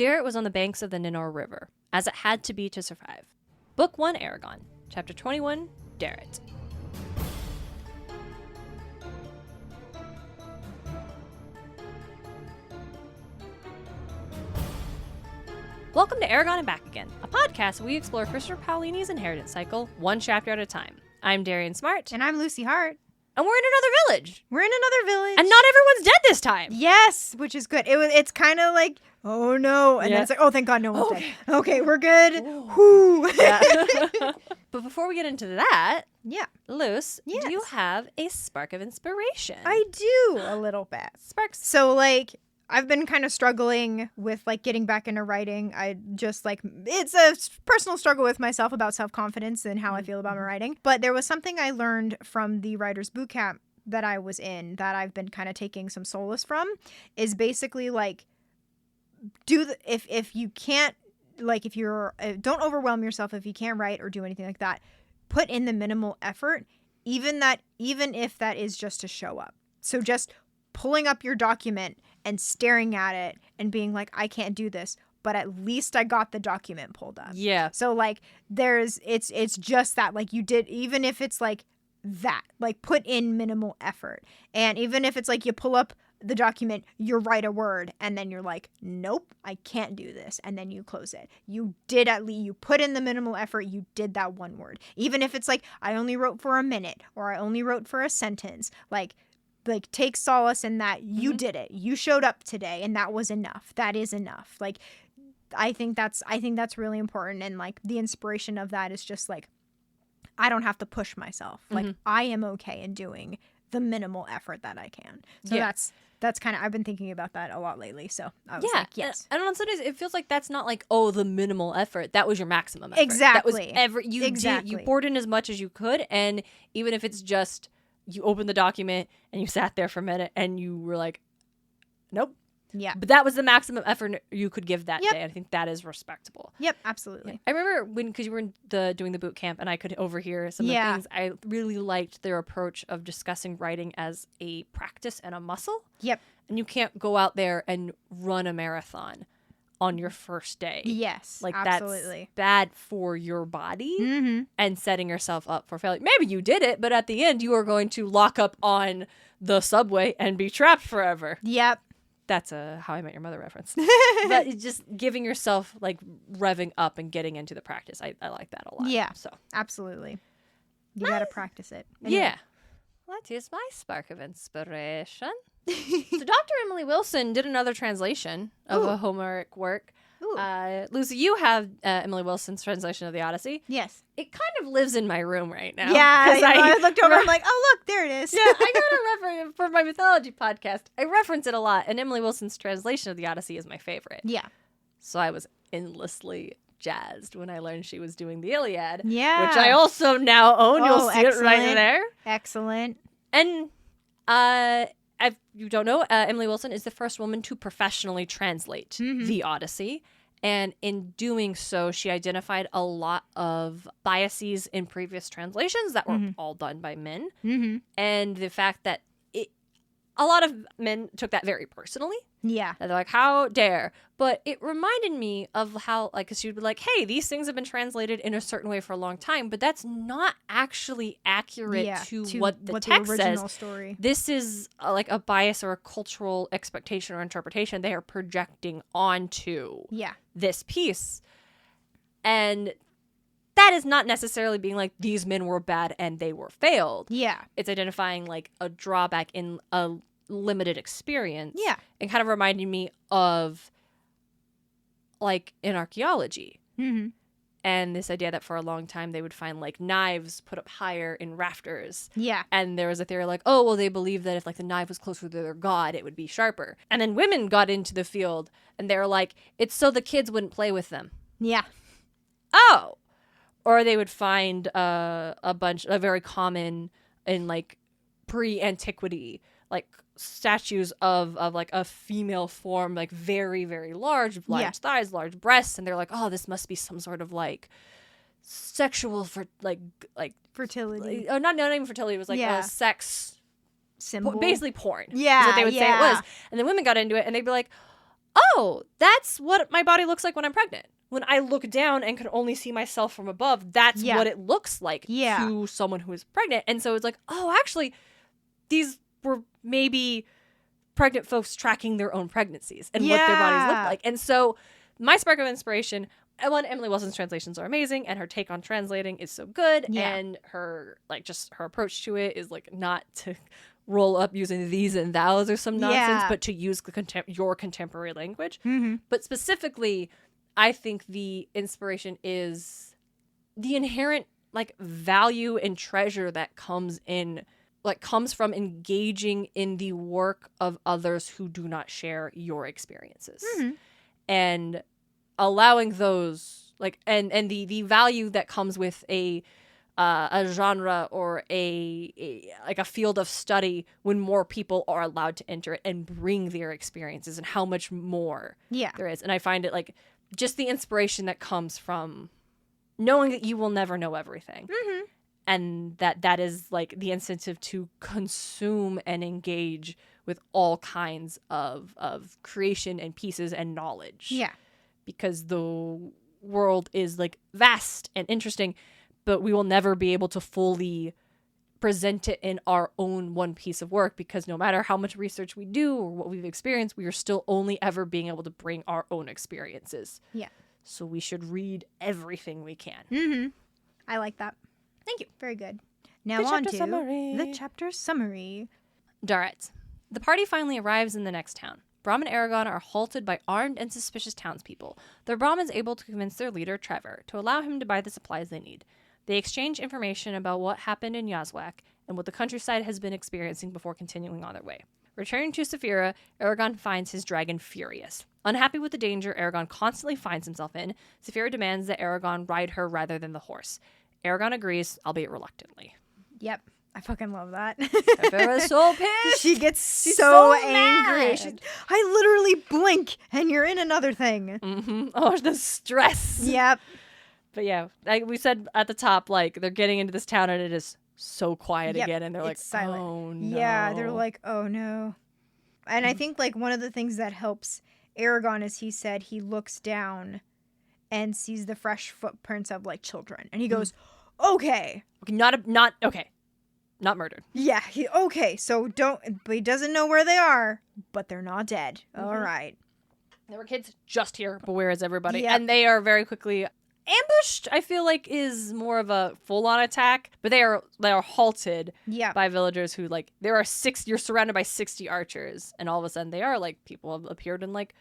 Daret was on the banks of the Ninor River, as it had to be to survive. Book 1, Eragon. Chapter 21, Daret. Welcome to Eragon and Back Again, a podcast where we explore Christopher Paolini's inheritance cycle, one chapter at a time. I'm Darien Smartt. And I'm Lucy Hart. And we're in another village. And not everyone's dead this time. Yes, which is good. It's kind of like, oh no. And then it's like, oh, thank God no one's dead. Okay, we're good. Whoo. Yeah. But before we get into that, Luce, Yes. do you have a spark of inspiration? I do a little bit. Sparks. So like, I've been kind of struggling with like getting back into writing. I just like, it's a personal struggle with myself about self-confidence and how I feel about my writing. But there was something I learned from the writer's boot camp that I was in that I've been kind of taking some solace from, is basically like, if you can't, like if you're, don't overwhelm yourself if you can't write or do anything like that. Put in the minimal effort, even if that is just to show up. So just pulling up your document and staring at it and being like, I can't do this, but at least I got the document pulled up. Yeah. So like it's just that, like you did, even if it's like that, like put in minimal effort. And even if it's like you pull up the document, you write a word and then you're like, nope, I can't do this. And then you close it. You did at least, you put in the minimal effort. You did that one word. Even if it's like, I only wrote for a minute or I only wrote for a sentence, like take solace in that you did it. You showed up today and that was enough. That is enough. Like, I think that's really important. And like the inspiration of that is just like, I don't have to push myself. Like I am okay in doing the minimal effort that I can. So that's kind of, I've been thinking about that a lot lately. So I was like, yes. And on some days it feels like that's not like, oh, the minimal effort. That was your maximum effort. Exactly. That was you poured in as much as you could. And even if it's just, you opened the document and you sat there for a minute and you were like, nope. Yeah. But that was the maximum effort you could give that day. I think that is respectable. Yep, absolutely. Yeah. I remember because you were doing the boot camp and I could overhear some of the things. I really liked their approach of discussing writing as a practice and a muscle. Yep. And you can't go out there and run a marathon on your first day. Yes, like absolutely. That's bad for your body and setting yourself up for failure. Maybe you did it, but at the end you are going to lock up on the subway and be trapped forever. Yep. That's a How I Met Your Mother reference. But it's just giving yourself like revving up and getting into the practice. I like that a lot. Yeah, so absolutely. You got to practice it. Anyway. Yeah. What is my spark of inspiration? So Dr. Emily Wilson did another translation of a Homeric work. Lucy, you have Emily Wilson's translation of the Odyssey. Yes. It kind of lives in my room right now. Yeah, I looked over, I'm like, oh, look, there it is. Yeah, I got a reference for my mythology podcast. I reference it a lot, and Emily Wilson's translation of the Odyssey is my favorite. Yeah. So I was endlessly jazzed when I learned she was doing the Iliad. Yeah. Which I also now own. You'll see excellent. it right there. Excellent. And if you don't know, Emily Wilson is the first woman to professionally translate the Odyssey. And in doing so, she identified a lot of biases in previous translations that were all done by men. And the fact that a lot of men took that very personally. Yeah. They're like, how dare? But it reminded me of how, like, because you'd be like, hey, these things have been translated in a certain way for a long time, but that's not actually accurate to what the text the original says. Story. This is like a bias or a cultural expectation or interpretation they are projecting onto this piece. And that is not necessarily being like, these men were bad and they were failed. Yeah. It's identifying like a drawback in a limited experience. Yeah. And kind of reminding me of like in archaeology. And this idea that for a long time they would find like knives put up higher in rafters. Yeah. And there was a theory like, oh, well, they believed that if like the knife was closer to their god, it would be sharper. And then women got into the field and they were like, it's so the kids wouldn't play with them. Yeah. Oh. Or they would find a very common in like pre-antiquity, like statues of like a female form, like very, very large thighs, large breasts. And they're like, oh, this must be some sort of like sexual for like fertility. Oh, not even fertility. It was like a sex symbol. Basically porn. Yeah. Is what they would say it was. And then women got into it and they'd be like, oh, that's what my body looks like when I'm pregnant. When I look down and can only see myself from above, that's what it looks like to someone who is pregnant. And so it's like, oh, actually, these were maybe pregnant folks tracking their own pregnancies and what their bodies look like. And so my spark of inspiration, one, Emily Wilson's translations are amazing, and her take on translating is so good. Yeah. And her, like, just her approach to it is, like, not to roll up using these and thous or some nonsense, but to use your contemporary language. Mm-hmm. But specifically, I think the inspiration is the inherent, like, value and treasure that comes from engaging in the work of others who do not share your experiences. Mm-hmm. And allowing those, like, and the value that comes with a genre or a field of study when more people are allowed to enter it and bring their experiences, and how much more there is. And I find it, like, just the inspiration that comes from knowing that you will never know everything. Mm-hmm. And that is, like, the incentive to consume and engage with all kinds of creation and pieces and knowledge. Yeah. Because the world is, like, vast and interesting, but we will never be able to fully present it in our own one piece of work, because no matter how much research we do or what we've experienced, we are still only ever being able to bring our own experiences. Yeah. So we should read everything we can. Mm-hmm. I like that. Thank you. Very good. Now on to the chapter summary. Daret. The party finally arrives in the next town. Brahm and Eragon are halted by armed and suspicious townspeople, though Brahm is able to convince their leader, Trevor, to allow him to buy the supplies they need. They exchange information about what happened in Yazwak and what the countryside has been experiencing before continuing on their way. Returning to Saphira, Eragon finds his dragon furious. Unhappy with the danger Eragon constantly finds himself in, Saphira demands that Eragon ride her rather than the horse. Eragon agrees, albeit reluctantly. Yep. I fucking love that. Saphira's so pissed. She's so so angry. mad. I literally blink and you're in another thing. Mm-hmm. Oh, the stress. Yep. But yeah, like we said at the top, like, they're getting into this town and it is so quiet again, and they're like, silent. Oh no. Yeah, they're like, oh no. And I think, like, one of the things that helps Eragon is he said he looks down and sees the fresh footprints of, like, children. And he goes, okay. Not murdered. Yeah, okay, so but he doesn't know where they are, but they're not dead. Mm-hmm. All right. There were kids just here, but where is everybody? Yep. And they are very quickly ambushed, I feel like, is more of a full-on attack, but they are halted by villagers who, like, you're surrounded by 60 archers, and all of a sudden they are, like, people have appeared in, like,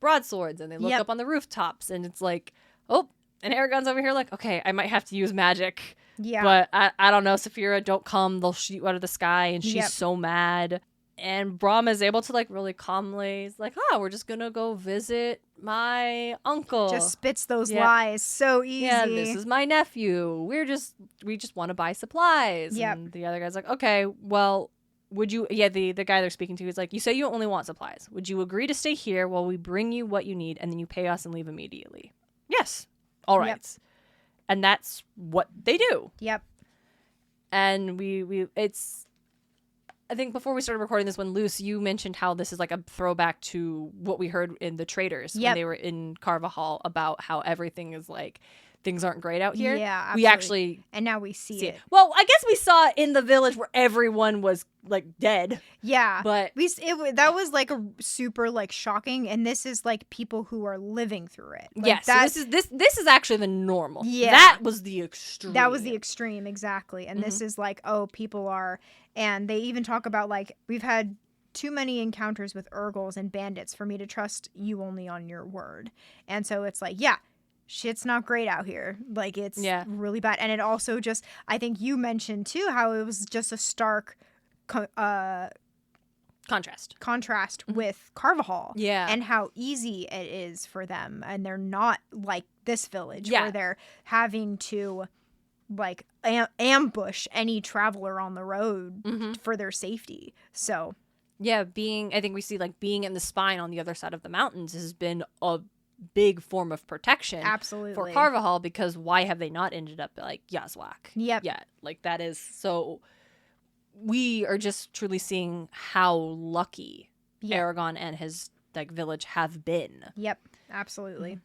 broadswords, and they look up on the rooftops, and it's like, oh, and Eragon's over here like, okay, I might have to use magic. Yeah. But I don't know, Saphira, don't come, they'll shoot you out of the sky, and she's so mad. And Brahm is able to, like, really calmly, he's like, we're just gonna go visit my uncle. Just spits those lies so easy. Yeah, this is my nephew. We just want to buy supplies. Yep. And the other guy's like, okay, well, would you, the guy they're speaking to is like, you say you only want supplies. Would you agree to stay here while we bring you what you need, and then you pay us and leave immediately? Yes. All right. Yep. And that's what they do. Yep. And it's, I think before we started recording this one, Luce, you mentioned how this is like a throwback to what we heard in The Traders when they were in Carvajal about how everything is like, things aren't great out here. Yeah, absolutely. We actually... And now we see it. Well, I guess we saw it in the village where everyone was, like, dead. Yeah. But... that was, like, a super, like, shocking, and this is, like, people who are living through it. Like, yes, so this is actually the normal. Yeah. That was the extreme. That was the extreme, exactly. And this is, like, people are... And they even talk about, like, we've had too many encounters with Urgles and bandits for me to trust you only on your word. And so it's like, shit's not great out here. Like, it's really bad. And it also just, I think you mentioned too how it was just a stark contrast with Carvajal. Yeah. And how easy it is for them. And they're not like this village where they're having to, like, ambush any traveler on the road for their safety. So. Yeah, I think we see, like, being in the spine on the other side of the mountains has been a big form of protection for Carvajal, because why have they not ended up like Yazwak? Yep. Yeah, like that is so. We are just truly seeing how lucky Eragon and his like village have been. Yep, absolutely.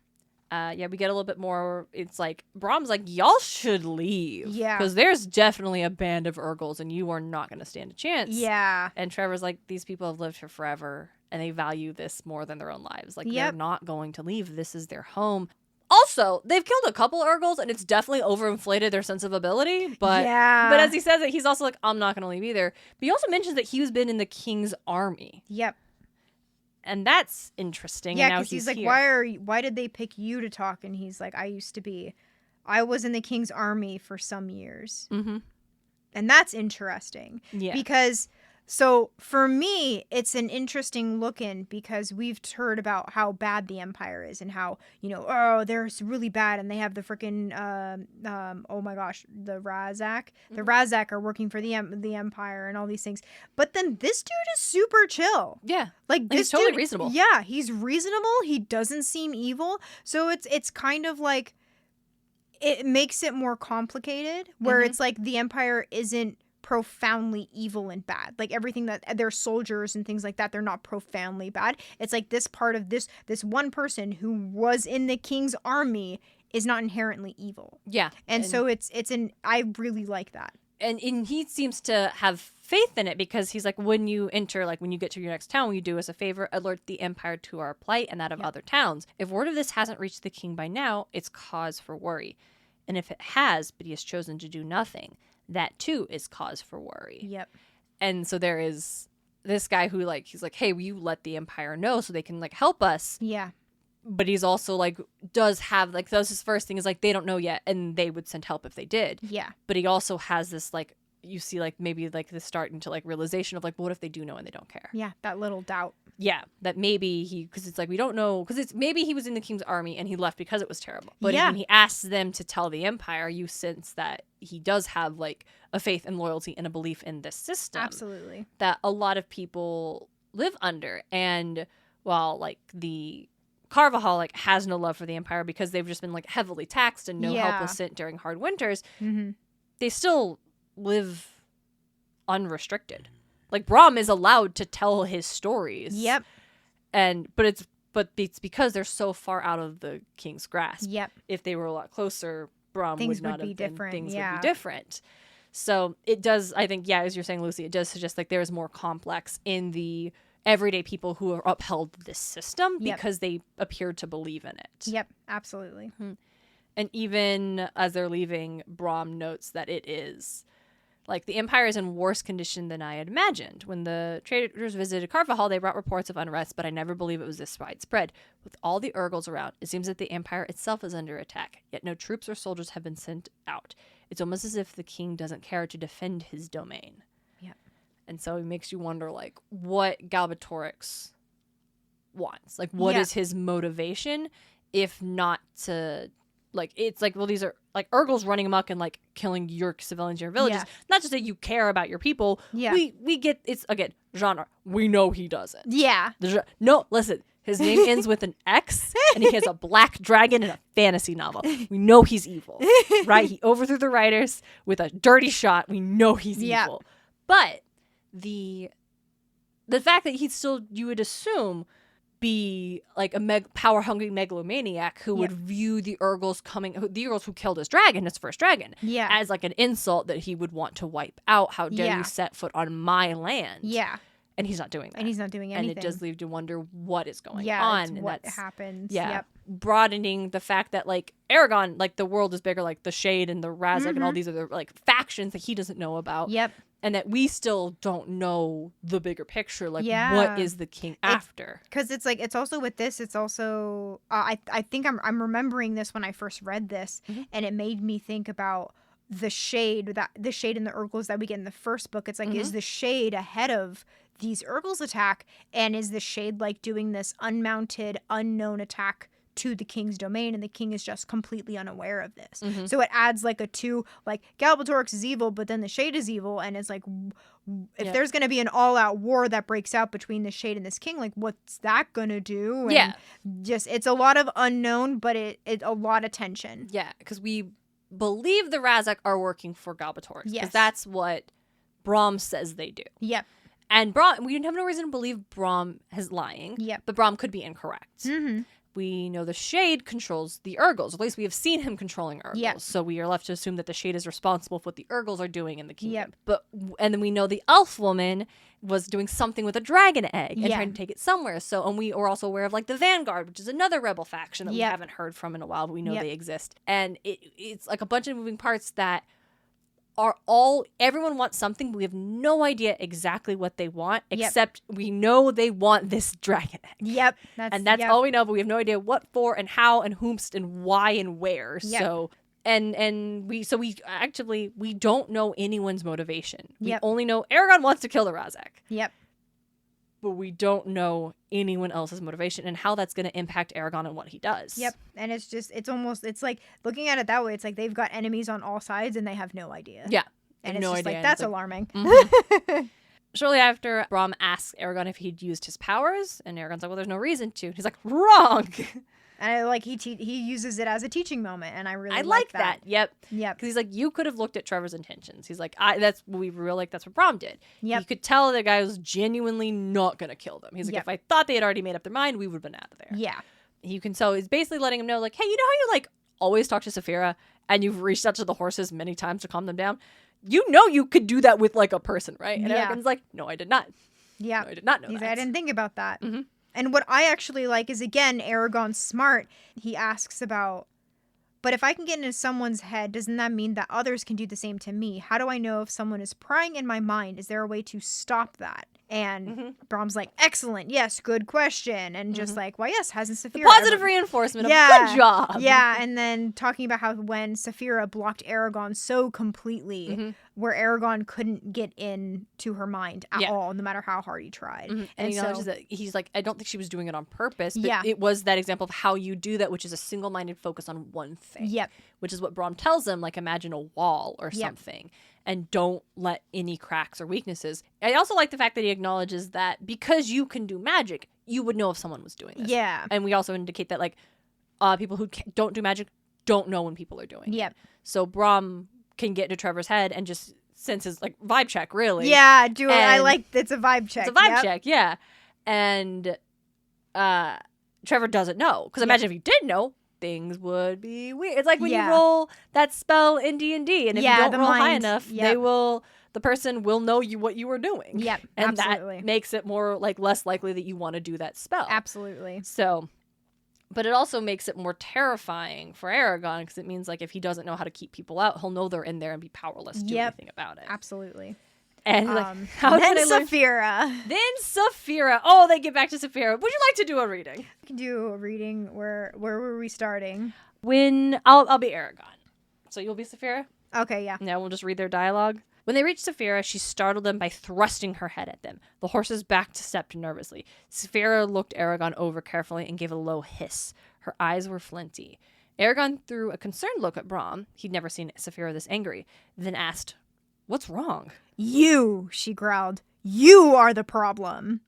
Yeah, we get a little bit more. It's like Brom's like, y'all should leave. Yeah. Because there's definitely a band of Urgles and you are not going to stand a chance. Yeah. And Trevor's like, these people have lived here forever and they value this more than their own lives. Like, Yep. they're not going to leave. This is their home. Also, they've killed a couple Urgles and it's definitely overinflated their sense of ability. But as he says it, he's also like, I'm not going to leave either. But he also mentions that he's been in the king's army. Yep. And that's interesting. Yeah, because he's like, here. why did they pick you to talk? And he's like, I was in the king's army for some years. Mm-hmm. And that's interesting. Yeah. Because, so for me, it's an interesting look in because we've heard about how bad the Empire is and how, they're really bad and they have the freaking, oh my gosh, the Razak. The Razak are working for the Empire and all these things. But then this dude is super chill. Yeah. Like, this he's totally dude, reasonable. Yeah, he's reasonable. He doesn't seem evil. So it's kind of like, it makes it more complicated where it's like the Empire isn't profoundly evil and bad. Like everything that their soldiers and things like that, they're not profoundly bad. It's like this part of this one person who was in the king's army is not inherently evil. Yeah. And so I really like that. And he seems to have faith in it because he's like, when you enter, like when you get to your next town, will you do us a favor, alert the Empire to our plight and that of other towns. If word of this hasn't reached the king by now, it's cause for worry. And if it has, but he has chosen to do nothing, that too is cause for worry. Yep. And so there is this guy who he's like, hey, will you let the Empire know so they can help us? Yeah. But he's also does his first thing is they don't know yet and they would send help if they did. Yeah. But he also has this you see maybe the start into realization of what if they do know and they don't care. Yeah, that little doubt. Yeah, that maybe because it's we don't know, because it's maybe he was in the king's army and he left because it was terrible. But when he asks them to tell the Empire, you sense that he does have a faith and loyalty and a belief in this system. Absolutely. That a lot of people live under. And while the Carvajal has no love for the Empire because they've just been heavily taxed and no help was sent during hard winters, they still live unrestricted. Brom is allowed to tell his stories. Yep. But it's because they're so far out of the king's grasp. Yep. If they were a lot closer, Brom would not have different. Things would be different. So it does, I think, as you're saying, Lucy, it does suggest there is more complex in the everyday people who are upheld this system because they appear to believe in it. Yep, absolutely. And even as they're leaving, Brom notes that it is the Empire is in worse condition than I had imagined. When the traders visited Carvajal, they brought reports of unrest, but I never believed it was this widespread. With all the Urgles around, it seems that the Empire itself is under attack, yet no troops or soldiers have been sent out. It's almost as if the king doesn't care to defend his domain. Yep. And so it makes you wonder, what Galbatorix wants. What is his motivation, if not to... it's well, these are Urgles running amok and killing your civilians, your villages. Not just that you care about your people. Yeah. We get, it's again genre. We know he doesn't. Yeah. No, listen. His name ends with an X, and he has a black dragon in a fantasy novel. We know he's evil, right? He overthrew the writers with a dirty shot. We know he's evil. But the fact that he's still, you would assume, be a power-hungry megalomaniac who would view the Urgles who killed his dragon, his first dragon, as an insult that he would want to wipe out. How dare you set foot on my land? Yeah. And he's not doing that. And he's not doing anything. And it does leave you to wonder what is going on. And what happens. Yeah. Yep. Broadening the fact that Eragon, the world is bigger, the Shade and the Razak and all these other factions that he doesn't know about. Yep. And that we still don't know the bigger picture. What is the king after? Because it's also with this, it's also, I think I'm remembering this when I first read this, and it made me think about the Shade and the Urgles that we get in the first book. It's is the Shade ahead of these Urgles attack, and is the Shade doing this unmounted, unknown attack to the king's domain, and the king is just completely unaware of this. So it adds a two, Galbatorix is evil, but then the Shade is evil, and it's if there's going to be an all-out war that breaks out between the Shade and this king, what's that going to do? And just, it's a lot of unknown, but it a lot of tension. Yeah, because we believe the Razak are working for Galbatorix, because that's what Brom says they do. Yep. And Brom, we have no reason to believe Brom is lying. Yep. But Brom could be incorrect. Mm-hmm. We know the Shade controls the Urgles. At least we have seen him controlling Urgles. Yep. So we are left to assume that the Shade is responsible for what the Urgles are doing in the kingdom. Yep. And then we know the Elf woman was doing something with a dragon egg and Yeah. trying to take it somewhere. So, and we are also aware of like the Vanguard, which is another rebel faction that we Yep. haven't heard from in a while, but we know Yep. they exist. And it's like a bunch of moving parts that everyone wants something, but we have no idea exactly what they want, Yep. except we know they want this dragon egg. Yep. That's yep. all we know, but we have no idea what for and how and whomst and why and where. Yep. So we don't know anyone's motivation. We Yep. only know Eragon wants to kill the Razak. Yep. But we don't know anyone else's motivation and how that's going to impact Eragon and what he does. Yep. And it's like looking at it that way, it's like they've got enemies on all sides and they have no idea. Yeah. And it's no just idea. like, that's It's alarming. Mhm. Shortly after, Brom asks Eragon if he'd used his powers, and Eragon's like, well, there's no reason to. He's like, wrong. And he uses it as a teaching moment, and I really like that. Yep. Yep. Because he's like, you could have looked at Trevor's intentions. He's like, that's what Brom did. Yep. You could tell the guy was genuinely not going to kill them. He's like, Yep. if I thought they had already made up their mind, we would have been out of there. Yeah. You can tell he's basically letting him know, like, hey, you know how you like always talk to Saphira and you've reached out to the horses many times to calm them down? You know you could do that with like a person, right? And Yeah. Eragon's like, no, I did not. Yeah. No, I did not know He's that. like, I didn't think about that. Mm-hmm. And what I actually like is, again, Eragon's smart. He asks about, but if I can get into someone's head, doesn't that mean that others can do the same to me? How do I know if someone is prying in my mind? Is there a way to stop that? And Mm-hmm. Brom's like, excellent. Yes, good question. And just like, why, yes, hasn't Saphira Positive ever... reinforcement Yeah. of good job. Yeah, and then talking about how when Saphira blocked Eragon so completely, Mm-hmm. where Eragon couldn't get into her mind at Yeah. all, no matter how hard he tried. Mm-hmm. And he acknowledges that he's like, I don't think she was doing it on purpose, but Yeah. it was that example of how you do that, which is a single-minded focus on one thing. Yep. Which is what Brom tells him, like, imagine a wall or Yep. something, and don't let any cracks or weaknesses. I also like the fact that he acknowledges that because you can do magic, you would know if someone was doing this. Yeah. And we also indicate that, like, people who don't do magic don't know when people are doing it. Yep. So Brom can get into Trevor's head and just sense his, like, vibe check, really. Yeah, do it. I And like it's a vibe check. It's a vibe Yep. check, yeah. And Trevor doesn't know. Because imagine if he did know, things would be weird. It's like when you roll that spell in D&D, and if you don't the roll high mind. enough, Yep. the person will know what you were doing. Yep, And absolutely. that makes it more, like, less likely that you want to do that spell. Absolutely. So, but it also makes it more terrifying for Eragon, because it means, like, if he doesn't know how to keep people out, he'll know they're in there and be powerless to do Yep. anything about it. Absolutely. And he's like, how then did I learn? Saphira. Then Saphira. Oh, they get back to Saphira. Would you like to do a reading? We can do a reading. Where were we starting? When I'll be Eragon. So you'll be Saphira? Okay, yeah. Now we'll just read their dialogue. When they reached Saphira, she startled them by thrusting her head at them. The horses backed stepped nervously. Saphira looked Eragon over carefully and gave a low hiss. Her eyes were flinty. Eragon threw a concerned look at Brom. He'd never seen Saphira this angry. Then asked, "What's wrong?" You, she growled. You are the problem.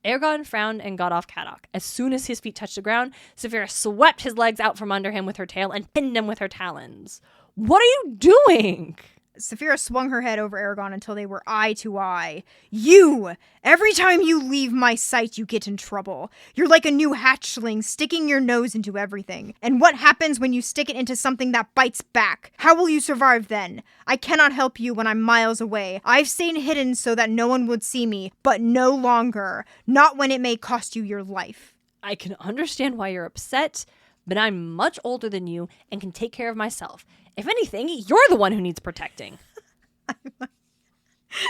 Eragon frowned and got off Kadok. As soon as his feet touched the ground, Saphira swept his legs out from under him with her tail and pinned him with her talons. "What are you doing?" Saphira swung her head over Eragon until they were eye to eye. You! Every time you leave my sight, you get in trouble. You're like a new hatchling, sticking your nose into everything. And what happens when you stick it into something that bites back? How will you survive then? I cannot help you when I'm miles away. I've stayed hidden so that no one would see me, but no longer. Not when it may cost you your life. "I can understand why you're upset, but I'm much older than you and can take care of myself. If anything, you're the one who needs protecting."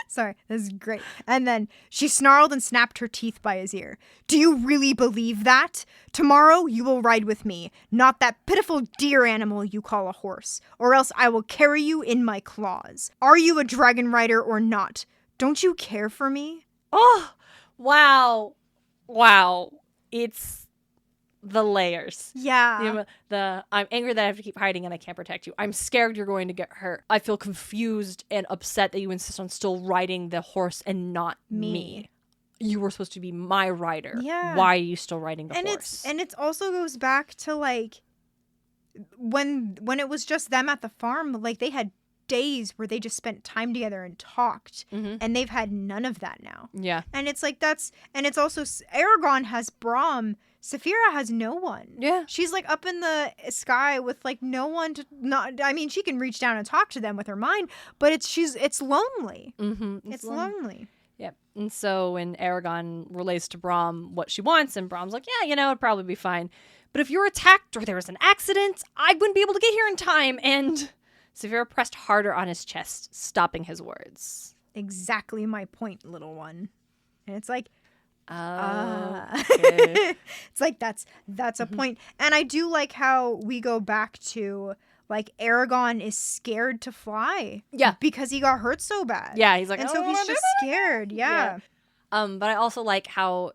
Sorry, this is great. And then she snarled and snapped her teeth by his ear. Do you really believe that? Tomorrow you will ride with me, not that pitiful deer animal you call a horse, or else I will carry you in my claws. Are you a dragon rider or not? Don't you care for me? Oh, wow. Wow. It's the layers. Yeah. I'm angry that I have to keep hiding and I can't protect you. I'm scared you're going to get hurt. I feel confused and upset that you insist on still riding the horse and not me. You were supposed to be my rider. Yeah. Why are you still riding the horse? It also goes back to like when it was just them at the farm, like they had days where they just spent time together and talked, and they've had none of that now. Yeah. And it's like and it's also Eragon has Braum. Saphira has no one. Yeah. She's like up in the sky with like no one to she can reach down and talk to them with her mind, but it's lonely. It's lonely. Yep. And so when Eragon relays to Braum what she wants, and Braum's like, yeah, it'd probably be fine. But if you're attacked or there was an accident, I wouldn't be able to get here in time. And Saphira pressed harder on his chest, stopping his words. Exactly my point, little one. And it's like, okay. It's like that's a point. And I do like how we go back to like Eragon is scared to fly. Yeah. Because he got hurt so bad. Yeah, he's like, and so he's just scared. Yeah. But I also like how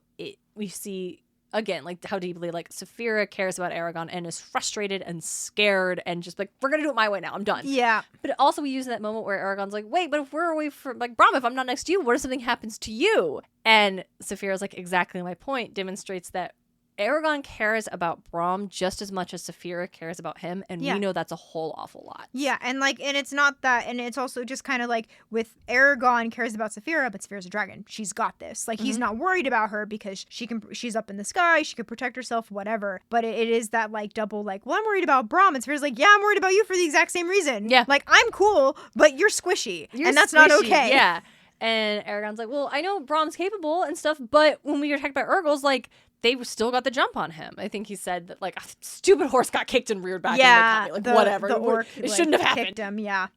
we see again, like how deeply like Saphira cares about Eragon and is frustrated and scared and just like, we're gonna do it my way now. I'm done. Yeah. But also we use that moment where Eragon's like, wait, but if we're away from like Braum, if I'm not next to you, what if something happens to you? And Saphira's like, exactly my point, demonstrates that Eragon cares about Braum just as much as Saphira cares about him, and we know that's a whole awful lot. Yeah, and it's not that, and it's also just kind of like with Eragon cares about Saphira, but Saphira's a dragon. She's got this. Like he's not worried about her because she's up in the sky, she can protect herself, whatever. But it is that like double like, well, I'm worried about Braum, and Saphira's like, yeah, I'm worried about you for the exact same reason. Yeah, like I'm cool, but you're squishy, and that's not okay. Yeah. And Eragon's like, well, I know Braum's capable and stuff, but when we were attacked by Urgles, like, they still got the jump on him. I think he said that, like, a stupid horse got kicked and reared back. Yeah. And like, whatever. The orc, it shouldn't have happened. Kicked him, yeah.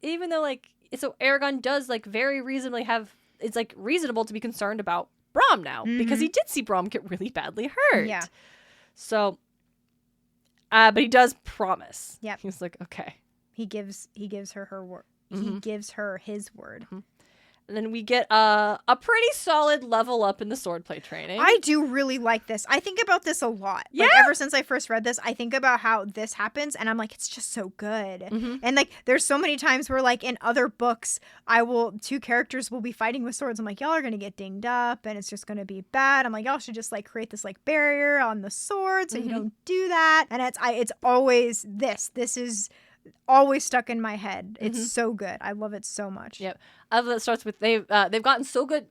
Even though, like, so Eragon does, like, very reasonably it's, like, reasonable to be concerned about Braum now. Because he did see Braum get really badly hurt. Yeah. So, but he does promise. Yeah. He's like, okay. He gives her her word. He gives her his word. And then we get a pretty solid level up in the swordplay training. I do really like this. I think about this a lot. Yeah. Like, ever since I first read this, I think about how this happens, and I'm like, it's just so good. And like, there's so many times where like in other books, two characters will be fighting with swords. I'm like, y'all are gonna get dinged up, and it's just gonna be bad. I'm like, y'all should just like create this like barrier on the sword so you don't do that. And it's always this. This is always stuck in my head. It's so good. I love it so much. Yep. I love that it starts with they've gotten so good.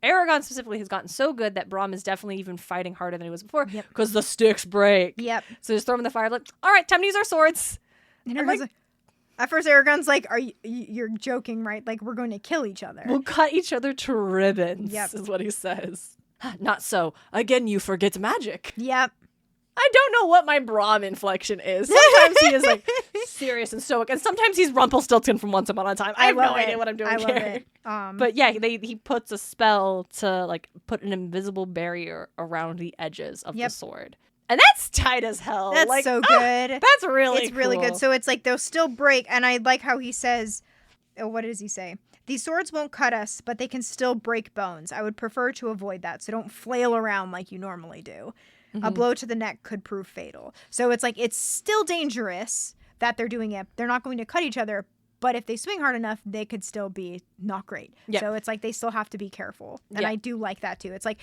Eragon specifically has gotten so good that Braum is definitely even fighting harder than he was before because the sticks break. Yep. So just throw him in the fire. Like, all right, time to use our swords. And like, at first, Eragon's like, "Are you're joking, right? Like we're going to kill each other. We'll cut each other to ribbons." Yep. Is what he says. Not so. Again, you forget magic. Yep. I don't know what my Braum inflection is. Sometimes he is like serious and stoic, and sometimes he's Rumpelstiltskin from Once Upon a Time. I have no idea what I'm doing here. But yeah, he puts a spell to like put an invisible barrier around the edges of the sword. And that's tight as hell. That's like, so good. That's really It's really good. So it's like they'll still break, and I like how he says, what does he say? These swords won't cut us, but they can still break bones. I would prefer to avoid that, so don't flail around like you normally do. A blow to the neck could prove fatal. So it's like, it's still dangerous that they're doing it. They're not going to cut each other, but if they swing hard enough, they could still be not great. Yep. So it's like, they still have to be careful. And I do like that too. It's like,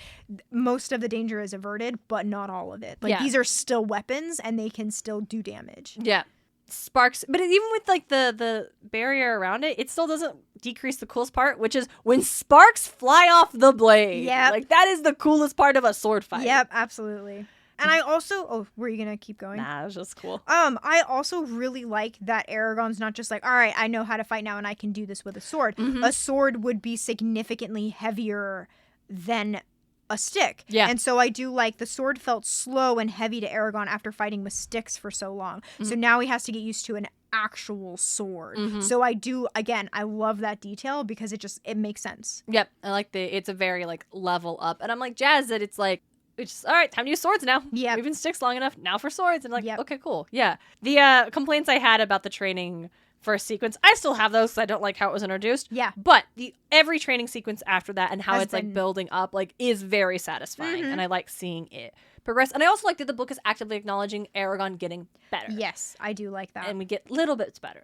most of the danger is averted, but not all of it. Like, these are still weapons, and they can still do damage. Yeah. Sparks, but even with like the barrier around it, it still doesn't decrease the coolest part, which is when sparks fly off the blade. Yeah, like that is the coolest part of a sword fight. Yep, absolutely. And I also, were you gonna keep going? Nah, it was just cool. I also really like that Eragon's not just like, all right, I know how to fight now and I can do this with a sword. A sword would be significantly heavier than a stick. Yeah. And so I do like the sword felt slow and heavy to Eragon after fighting with sticks for so long. So now he has to get used to an actual sword. So I do, again, I love that detail because it makes sense. Yep. I like it's a very like level up. And I'm like jazzed that it's like, it's just, all right, time to use swords now. Yeah. We've been sticks long enough. Now for swords. And like, okay, cool. Yeah. The complaints I had about the training first sequence, I still have those because I don't like how it was introduced. Yeah. But every training sequence after that and how it's like building up like is very satisfying. And I like seeing it progress. And I also like that the book is actively acknowledging Eragon getting better. Yes, I do like that. And we get little bits better.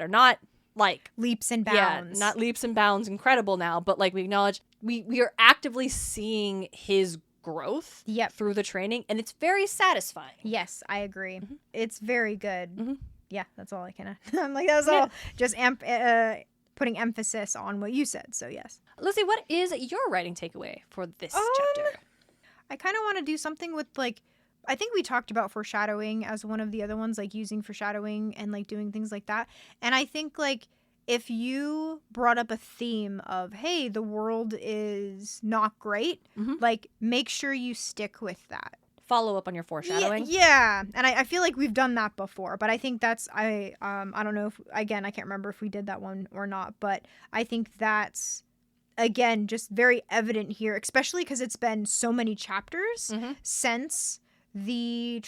Not like leaps and bounds. Yeah, not leaps and bounds incredible now, but like we acknowledge we are actively seeing his growth through the training, and it's very satisfying. Yes, I agree. It's very good. Yeah, that's all I can add. I'm like, that was all just putting emphasis on what you said. So yes. Lucy, what is your writing takeaway for this chapter? I kind of want to do something with like, I think we talked about foreshadowing as one of the other ones, like using foreshadowing and like doing things like that. And I think like if you brought up a theme of, hey, the world is not great, like make sure you stick with that. Follow up on your foreshadowing. Yeah. And I feel like we've done that before, but I think that's, I don't know if, again, I can't remember if we did that one or not, but I think that's, again, just very evident here, especially because it's been so many chapters since the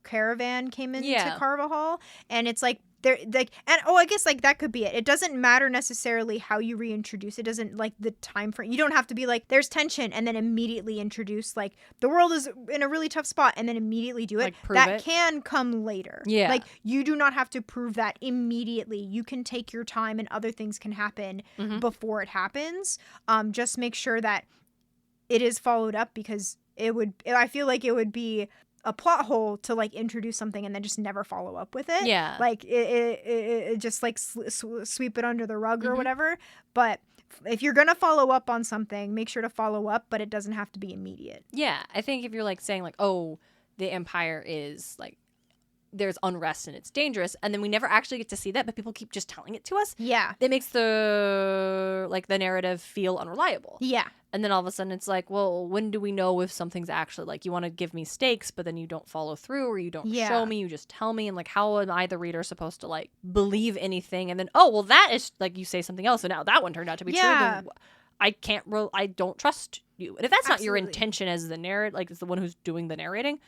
caravan came into Carvajal, and it's like they're like, and I guess like that could be it. It doesn't matter necessarily how you reintroduce. It doesn't like the time frame. You don't have to be like there's tension and then immediately introduce like the world is in a really tough spot and then immediately do it. Like, prove that it. can come later. Yeah, like you do not have to prove that immediately. You can take your time and other things can happen before it happens. Just make sure that it is followed up, because I feel like it would be a plot hole to like introduce something and then just never follow up with it. Yeah. Like it just like sweep it under the rug or whatever. But if you're going to follow up on something, make sure to follow up, but it doesn't have to be immediate. Yeah. I think if you're like saying like, oh, the Empire is like, there's unrest and it's dangerous, and then we never actually get to see that, but people keep just telling it to us. Yeah. It makes the narrative feel unreliable. Yeah. And then all of a sudden it's like, well, when do we know if something's actually like, you want to give me stakes, but then you don't follow through, or you don't show me, you just tell me, and like, how am I the reader supposed to like believe anything? And then, oh, well, that is like, you say something else, and now that one turned out to be true. Then I don't trust you. And if that's not your intention as the narrator, like as the one who's doing the narrating,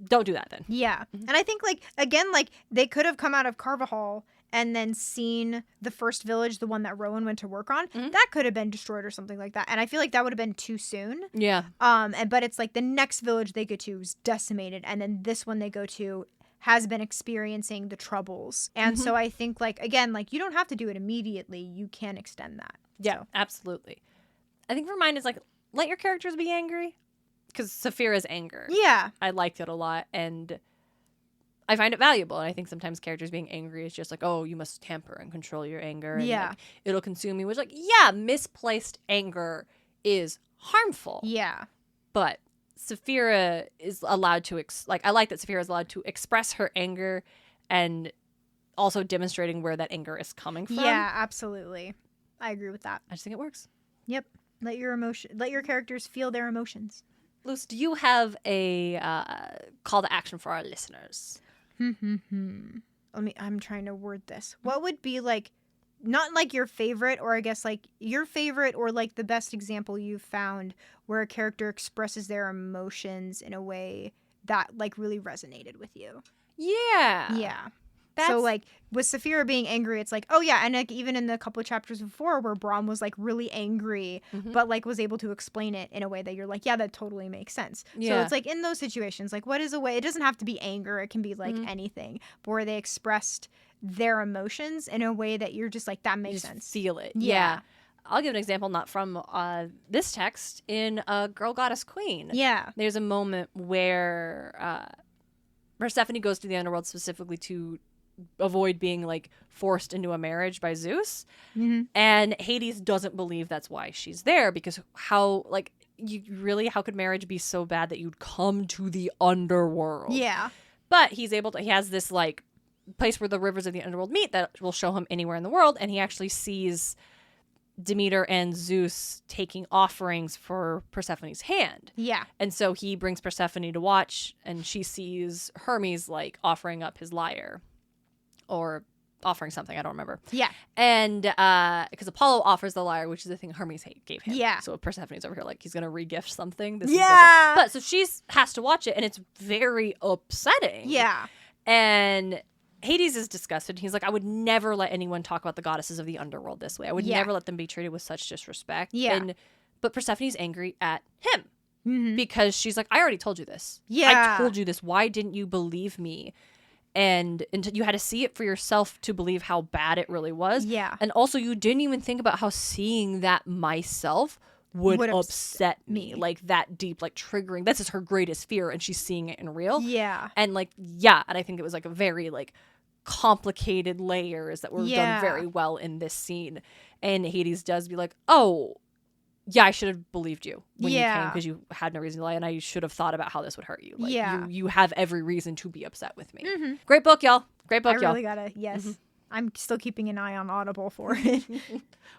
don't do that then. Yeah. And I think like, again, like they could have come out of Carvajal and then seen the first village, the one that Rowan went to work on, that could have been destroyed or something like that. And I feel like that would have been too soon. Yeah. But it's like the next village they go to is decimated, and then this one they go to has been experiencing the troubles. And so I think like, again, like you don't have to do it immediately. You can extend that. Yeah, absolutely. I think for mine is like, let your characters be angry. Because Saphira's anger. Yeah. I liked it a lot, and I find it valuable. And I think sometimes characters being angry is just like, oh, you must temper and control your anger. And like, it'll consume you. Which, like, yeah, misplaced anger is harmful. Yeah. But Saphira is allowed to, I like that Saphira is allowed to express her anger and also demonstrating where that anger is coming from. Yeah, absolutely. I agree with that. I just think it works. Yep. Let your characters feel their emotions. Luce, do you have a call to action for our listeners? I'm trying to word this. What would be like, not like your favorite, or I guess like your favorite or like the best example you've found where a character expresses their emotions in a way that like really resonated with you? Yeah. Yeah. So like with Saphira being angry, it's like, oh yeah, and like even in the couple of chapters before where Braum was like really angry, but like was able to explain it in a way that you're like, yeah, that totally makes sense. Yeah. So it's like in those situations, like what is a way? It doesn't have to be anger; it can be like anything, but where they expressed their emotions in a way that you're just like, that makes sense. Feel it. Yeah. I'll give an example, not from this text, in Girl Goddess Queen. Yeah. There's a moment where Persephone goes to the underworld specifically to avoid being like forced into a marriage by Zeus, and Hades doesn't believe that's why she's there, because how could marriage be so bad that you'd come to the underworld? Yeah. But he has this like place where the rivers of the underworld meet that will show him anywhere in the world, and he actually sees Demeter and Zeus taking offerings for Persephone's hand. Yeah. And so he brings Persephone to watch, and she sees Hermes like offering up his lyre. Or offering something, I don't remember. Yeah. And because Apollo offers the lyre, which is the thing Hermes gave him. Yeah. So Persephone's over here like he's going to re-gift something. Yeah. But so she has to watch it, and it's very upsetting. Yeah. And Hades is disgusted. He's like, I would never let anyone talk about the goddesses of the underworld this way. I would never let them be treated with such disrespect. Yeah. But Persephone's angry at him because she's like, I already told you this. Yeah. I told you this. Why didn't you believe me? And you had to see it for yourself to believe how bad it really was. Yeah. And also, you didn't even think about how seeing that myself would Would upset me. Like that deep, like triggering. This is her greatest fear, and she's seeing it in real. Yeah. And like, yeah, and I think it was like a very like complicated layers that were done very well in this scene. And Hades does be like, oh, yeah, I should have believed you when you came because you had no reason to lie, and I should have thought about how this would hurt you. Like, you have every reason to be upset with me. Mm-hmm. Great book, y'all. Great book, I y'all. really gotta, yes. Mm-hmm. I'm still keeping an eye on Audible for it.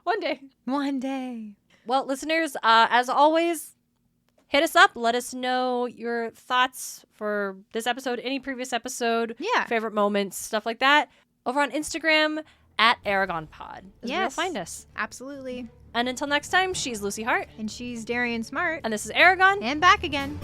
One day. One day. Well, listeners, as always, hit us up. Let us know your thoughts for this episode, any previous episode, favorite moments, stuff like that. Over on Instagram at Eragon Pod is where you'll find us. Absolutely. And until next time, she's Lucy Hart. And she's Darien Smartt. And this is Eragon. And back again.